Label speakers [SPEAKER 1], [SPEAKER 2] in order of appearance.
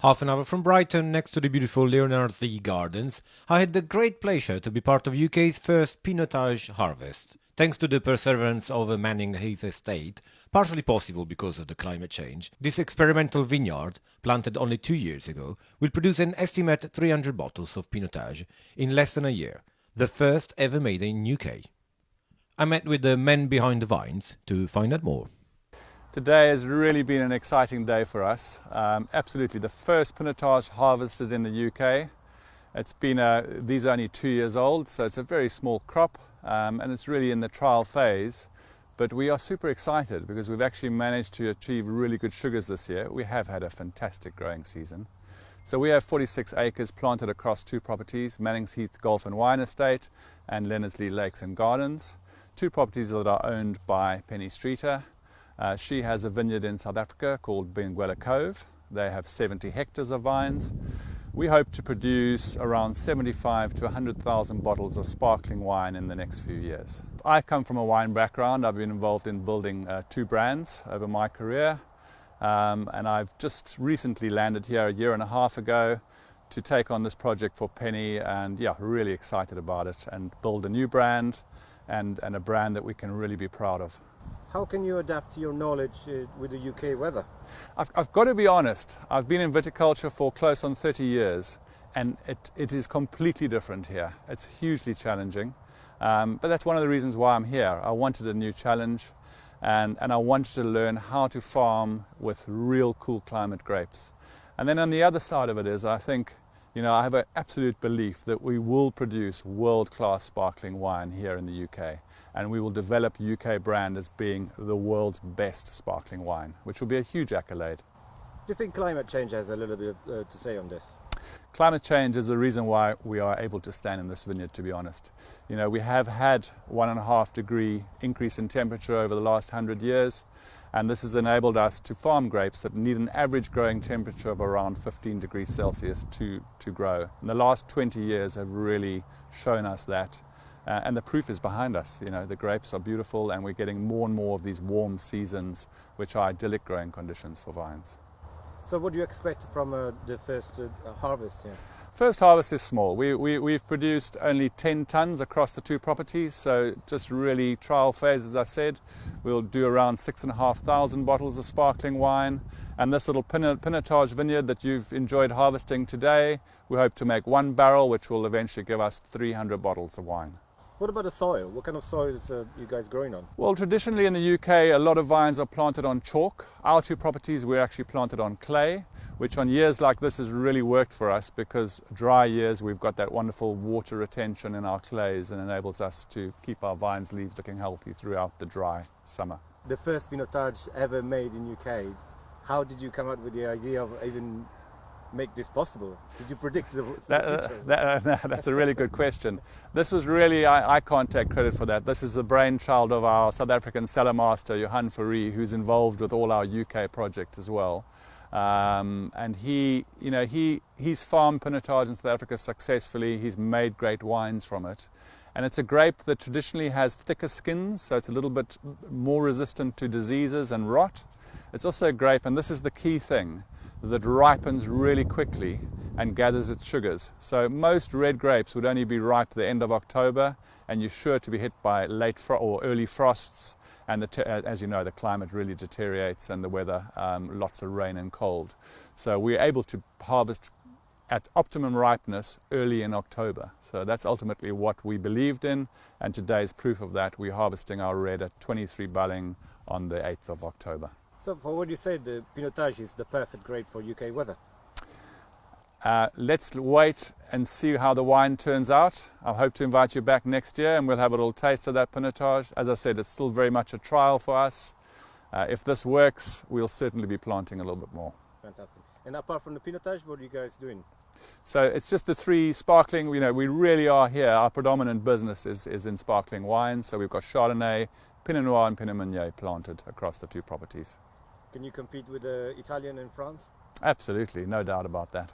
[SPEAKER 1] Half an hour from Brighton, next to the beautiful Leonardslee gardens, I had the great pleasure to be part of UK's first Pinotage harvest. Thanks to the perseverance of a Mannings Heath estate, partially possible because of the climate change, this experimental vineyard, planted only 2 years ago, will produce an estimated 300 bottles of Pinotage in less than a year, the first ever made in UK. I met with the men behind the vines to find out more.
[SPEAKER 2] Today has really been an exciting day for us. Absolutely, the first Pinotage harvested in the UK. These are only 2 years old, so it's a very small crop, and it's really in the trial phase. But we are super excited because we've actually managed to achieve really good sugars this year. We have had a fantastic growing season. So we have 46 acres planted across 2 properties, Mannings Heath Golf and Wine Estate and Leonardslee Lakes and Gardens. 2 properties that are owned by Penny Streeter. She has a vineyard in South Africa called Benguela Cove. They have 70 hectares of vines. We hope to produce around 75 to 100,000 bottles of sparkling wine in the next few years. I come from a wine background. I've been involved in building 2 brands over my career. And I've just recently landed here a year and a half ago to take on this project for Penny, and really excited about it and build a new brand and a brand that we can really be proud of.
[SPEAKER 3] How can you adapt your knowledge with the UK weather?
[SPEAKER 2] I've got to be honest, I've been in viticulture for close on 30 years and it is completely different here. It's hugely challenging, but that's one of the reasons why I'm here. I wanted a new challenge and I wanted to learn how to farm with real cool climate grapes. And then on the other side of it is, I think, I have an absolute belief that we will produce world-class sparkling wine here in the UK, and we will develop UK brand as being the world's best sparkling wine, which will be a huge accolade.
[SPEAKER 3] Do you think climate change has a little bit to say on this?
[SPEAKER 2] Climate change is the reason why we are able to stand in this vineyard, to be honest. We have had 1.5 degree increase in temperature over the last 100 years, and this has enabled us to farm grapes that need an average growing temperature of around 15 degrees Celsius to grow. And the last 20 years have really shown us that, and the proof is behind us. The grapes are beautiful and we're getting more and more of these warm seasons, which are idyllic growing conditions for vines.
[SPEAKER 3] So what do you expect from the first harvest here?
[SPEAKER 2] First harvest is small. We've produced only 10 tons across the 2 properties, so just really trial phase, as I said. We'll do around 6,500 bottles of sparkling wine. And this little Pinotage vineyard that you've enjoyed harvesting today, we hope to make 1 barrel, which will eventually give us 300 bottles of wine.
[SPEAKER 3] What about the soil? What kind of soil is you guys growing on?
[SPEAKER 2] Well, traditionally in the UK, a lot of vines are planted on chalk. Our 2 properties, we're actually planted on clay, which on years like this has really worked for us because dry years, we've got that wonderful water retention in our clays and enables us to keep our vines' leaves looking healthy throughout the dry summer.
[SPEAKER 3] The first Pinotage ever made in UK, how did you come up with the idea of even make this possible? Did you predict the future?
[SPEAKER 2] That's a really good question. This was really, I can't take credit for that. This is the brainchild of our South African cellar master, Johan Fourie, who's involved with all our UK project as well. And he's farmed Pinotage in South Africa successfully. He's made great wines from it. And it's a grape that traditionally has thicker skins, so it's a little bit more resistant to diseases and rot. It's also a grape, and this is the key thing, that ripens really quickly and gathers its sugars. So most red grapes would only be ripe at the end of October, and you're sure to be hit by late or early frosts. And as you know, the climate really deteriorates and the weather, lots of rain and cold. So we're able to harvest at optimum ripeness early in October. So that's ultimately what we believed in, and today's proof of that. We're harvesting our red at 23 bulling on the 8th of October.
[SPEAKER 3] So for what you said, the Pinotage is the perfect grape for UK weather.
[SPEAKER 2] Let's wait and see how the wine turns out. I hope to invite you back next year and we'll have a little taste of that Pinotage. As I said, it's still very much a trial for us. If this works, we'll certainly be planting a little bit more.
[SPEAKER 3] Fantastic. And apart from the Pinotage, what are you guys doing?
[SPEAKER 2] So it's just the 3 sparkling, we really are here. Our predominant business is in sparkling wine. So we've got Chardonnay, Pinot Noir and Pinot Meunier planted across the 2 properties.
[SPEAKER 3] Can you compete with Italian and France?
[SPEAKER 2] Absolutely, no doubt about that.